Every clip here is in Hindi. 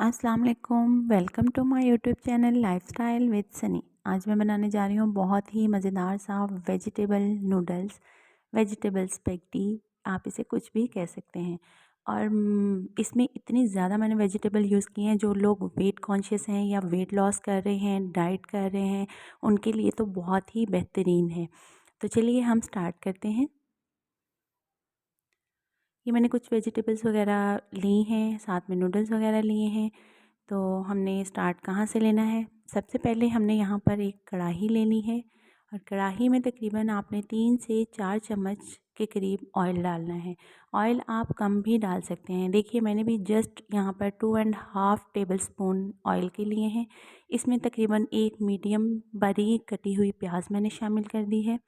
अस्सलाम वालेकुम, welcome to my YouTube channel lifestyle with Sunny. आज मैं बनाने जा रही हूँ बहुत ही मज़ेदार सा वेजिटेबल नूडल्स, वेजिटेबल स्पेगेटी, आप इसे कुछ भी कह सकते हैं। और इसमें इतनी ज़्यादा मैंने वेजिटेबल यूज़ किए हैं, जो लोग वेट कॉन्शियस हैं या वेट लॉस कर रहे हैं, डाइट कर रहे हैं, उनके लिए तो बहुत ही बेहतरीन है। तो चलिए हम स्टार्ट करते हैं। ये मैंने कुछ वेजिटेबल्स वगैरह ली हैं, साथ में नूडल्स वगैरह लिए हैं। तो हमने स्टार्ट कहाँ से लेना है? सबसे पहले हमने यहाँ पर एक कढ़ाई लेनी है और कढ़ाई में तकरीबन आपने 3 से 4 चम्मच के करीब ऑयल डालना है। ऑयल आप कम भी डाल सकते हैं। देखिए मैंने भी जस्ट यहाँ पर 2.5 टेबल स्पून ऑयल के लिए हैं। इसमें तकरीबन एक मीडियम बारीक कटी हुई प्याज मैंने शामिल कर दी है।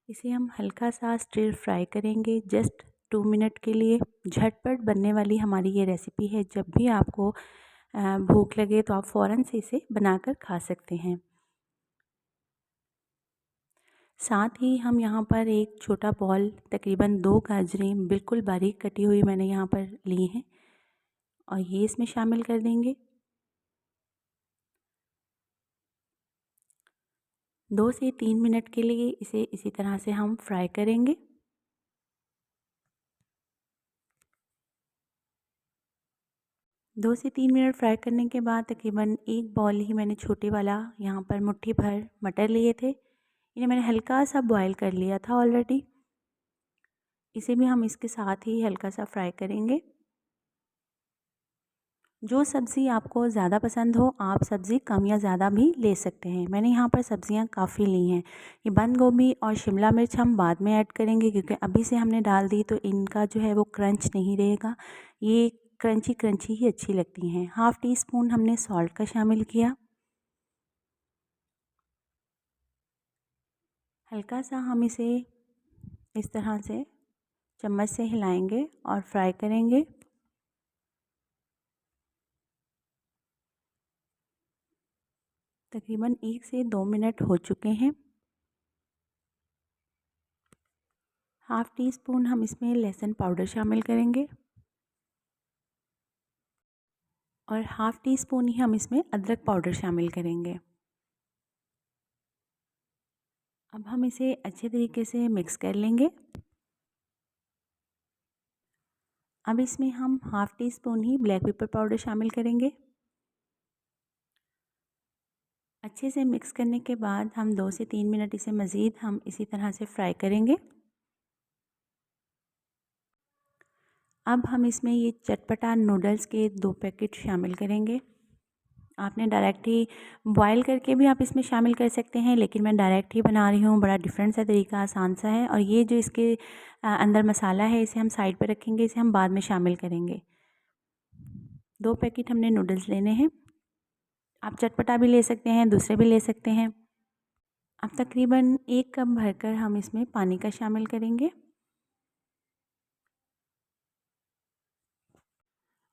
इसे हम हल्का सा स्टिर फ्राई करेंगे जस्ट 2 मिनट के लिए। झटपट बनने वाली हमारी ये रेसिपी है। जब भी आपको भूख लगे तो आप फ़ौरन से इसे बनाकर खा सकते हैं। साथ ही हम यहाँ पर एक छोटा बॉल तकरीबन 2 गाजरें बिल्कुल बारीक कटी हुई मैंने यहाँ पर ली हैं और ये इसमें शामिल कर देंगे। 2 से 3 मिनट के लिए इसे इसी तरह से हम फ्राई करेंगे। 2 से 3 मिनट फ्राई करने के बाद तकरीबन एक बॉल ही मैंने छोटे वाला यहाँ पर मुट्ठी भर मटर लिए थे। इन्हें मैंने हल्का सा बॉयल कर लिया था ऑलरेडी। इसे भी हम इसके साथ ही हल्का सा फ्राई करेंगे। जो सब्ज़ी आपको ज़्यादा पसंद हो, आप सब्ज़ी कम या ज़्यादा भी ले सकते हैं। मैंने यहाँ पर सब्ज़ियाँ काफ़ी ली हैं। ये बंद गोभी और शिमला मिर्च हम बाद में ऐड करेंगे, क्योंकि अभी से हमने डाल दी तो इनका जो है वो क्रंच नहीं रहेगा। ये क्रंची क्रंची ही अच्छी लगती हैं। हाफ़ टी स्पून हमने सॉल्ट का शामिल किया। हल्का सा हम इसे इस तरह से चम्मच से हिलाएंगे और फ्राई करेंगे। तकरीबन 1 से 2 मिनट हो चुके हैं। हाफ़ टी स्पून हम इसमें लहसुन पाउडर शामिल करेंगे और हाफ़ टी स्पून ही हम इसमें अदरक पाउडर शामिल करेंगे। अब हम इसे अच्छे तरीके से मिक्स कर लेंगे। अब इसमें हम हाफ़ टी स्पून ही ब्लैक पेपर पाउडर शामिल करेंगे। अच्छे से मिक्स करने के बाद हम 2 से 3 मिनट इसे मज़ीद हम इसी तरह से फ्राई करेंगे। अब हम इसमें ये चटपटा नूडल्स के 2 पैकेट शामिल करेंगे। आपने डायरेक्ट ही बॉयल करके भी आप इसमें शामिल कर सकते हैं, लेकिन मैं डायरेक्ट ही बना रही हूँ। बड़ा डिफरेंट सा तरीका, आसान सा है। और ये जो इसके अंदर मसाला है, इसे हम साइड पर रखेंगे, इसे हम बाद में शामिल करेंगे। 2 पैकेट हमने नूडल्स लेने हैं। आप चटपटा भी ले सकते हैं, दूसरे भी ले सकते हैं। अब तकरीबन 1 कप भरकर हम इसमें पानी का शामिल करेंगे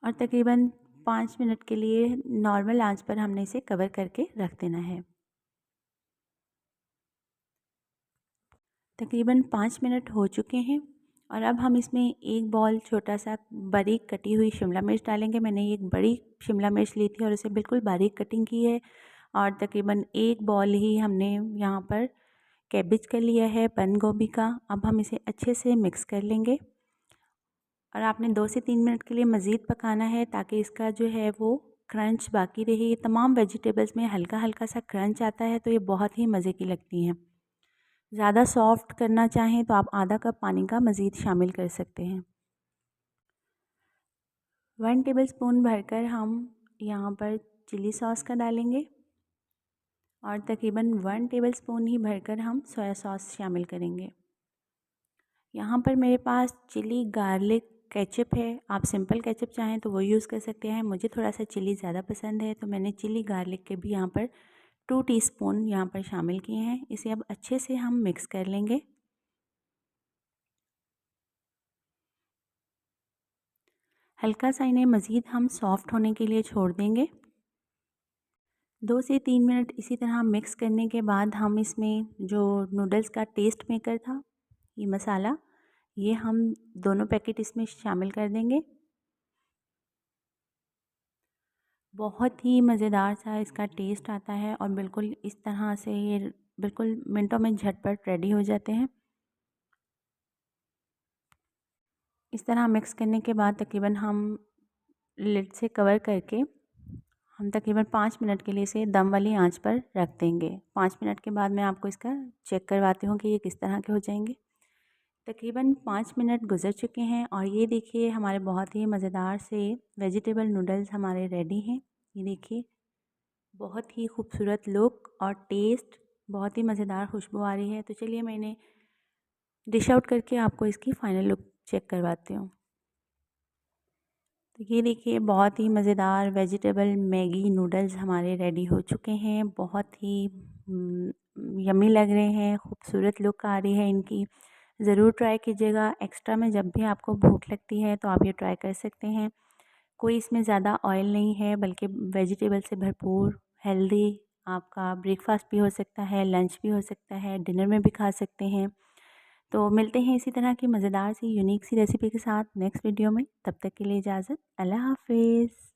और तकरीबन 5 मिनट के लिए नॉर्मल आंच पर हमने इसे कवर करके रख देना है। तकरीबन 5 मिनट हो चुके हैं और अब हम इसमें एक बॉल छोटा सा बारीक कटी हुई शिमला मिर्च डालेंगे। मैंने एक बड़ी शिमला मिर्च ली थी और उसे बिल्कुल बारीक कटिंग की है। और तकरीबन एक बॉल ही हमने यहाँ पर कैबेज का लिया है, बंद गोभी का। अब हम इसे अच्छे से मिक्स कर लेंगे और आपने 2 से 3 मिनट के लिए मज़ीद पकाना है, ताकि इसका जो है वो क्रंच बाकी रहे। ये तमाम वेजिटेबल्स में हल्का हल्का सा क्रंच आता है, तो ये बहुत ही मज़े की लगती हैं। ज़्यादा सॉफ्ट करना चाहें तो आप आधा कप पानी का मज़ीद शामिल कर सकते हैं। 1 टेबलस्पून भरकर हम यहाँ पर चिली सॉस का डालेंगे और तकरीबन 1 टेबलस्पून ही भरकर हम सोया सॉस शामिल करेंगे। यहाँ पर मेरे पास चिली गार्लिक केचप है। आप सिंपल केचप चाहें तो वो यूज़ कर सकते हैं। मुझे थोड़ा सा चिली ज़्यादा पसंद है, तो मैंने चिली गार्लिक के भी यहाँ पर 2 टीस्पून यहाँ पर शामिल किए हैं। इसे अब अच्छे से हम मिक्स कर लेंगे। हल्का सा इन्हें मज़ीद हम सॉफ़्ट होने के लिए छोड़ देंगे। 2 से 3 मिनट इसी तरह मिक्स करने के बाद हम इसमें जो नूडल्स का टेस्ट मेकर था, ये मसाला, ये हम दोनों पैकेट इसमें शामिल कर देंगे। बहुत ही मज़ेदार सा इसका टेस्ट आता है और बिल्कुल इस तरह से ये बिल्कुल मिनटों में झटपट रेडी हो जाते हैं। इस तरह मिक्स करने के बाद तकरीबन हम लिड से कवर करके हम तकरीबन 5 मिनट के लिए इसे दम वाली आंच पर रख देंगे। 5 मिनट के बाद मैं आपको इसका चेक करवाती हूँ कि ये किस तरह के हो जाएंगे। तकरीबन 5 मिनट गुज़र चुके हैं और ये देखिए हमारे बहुत ही मज़ेदार से वेजिटेबल नूडल्स हमारे रेडी हैं। ये देखिए बहुत ही खूबसूरत लुक और टेस्ट, बहुत ही मज़ेदार खुशबू आ रही है। तो चलिए मैं इन्हें डिश आउट करके आपको इसकी फ़ाइनल लुक चेक करवाती हूँ। तो ये देखिए बहुत ही मज़ेदार वेजिटेबल मैगी नूडल्स हमारे रेडी हो चुके हैं। बहुत ही यम्मी लग रहे हैं, खूबसूरत लुक आ रही है इनकी। ज़रूर ट्राई कीजिएगा। एक्स्ट्रा में जब भी आपको भूख लगती है तो आप ये ट्राई कर सकते हैं। कोई इसमें ज़्यादा ऑयल नहीं है बल्कि वेजिटेबल से भरपूर हेल्दी आपका ब्रेकफास्ट भी हो सकता है, लंच भी हो सकता है, डिनर में भी खा सकते हैं। तो मिलते हैं इसी तरह की मज़ेदार सी यूनिक सी रेसिपी के साथ नेक्स्ट वीडियो में। तब तक के लिए इजाज़त। अल्लाह हाफ़िज़।